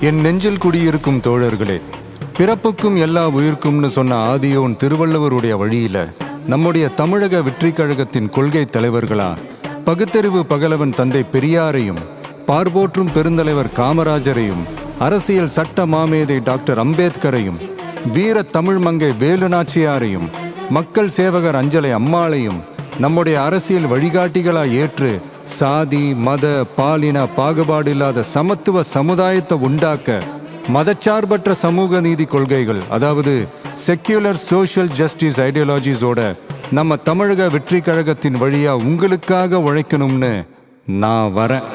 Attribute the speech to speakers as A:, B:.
A: என் நெஞ்சில் குடியிருக்கும் தோழர்களே, பிறப்புக்கும் எல்லா உயிர்க்கும்னு சொன்ன ஆதியோன் திருவள்ளுவருடைய வழியில நம்முடைய தமிழக வெற்றி கழகத்தின் கொள்கை தலைவர்களா பகுத்தறிவு பகலவன் தந்தை பெரியாரையும், பார்போற்றும் பெருந்தலைவர் காமராஜரையும், அரசியல் சட்ட மாமேதை டாக்டர் அம்பேத்கரையும், வீர தமிழ் மங்கை வேலு நாச்சியாரையும், மக்கள் சேவகர் அஞ்சலை அம்மாளையும் நம்முடைய அரசியல் வழிகாட்டிகளா ஏற்று சாதி மத பாலின பாகுபாடு இல்லாத சமத்துவ சமுதாயத்தை உண்டாக்க மதச்சார்பற்ற சமூக நீதி கொள்கைகள், அதாவது செக்யூலர் சோஷியல் ஜஸ்டிஸ் ஐடியாலஜிஸோட நம்ம தமிழக வெற்றி கழகத்தின் வழியா உங்களுக்காக உழைக்கணும்னு நான் வரேன்.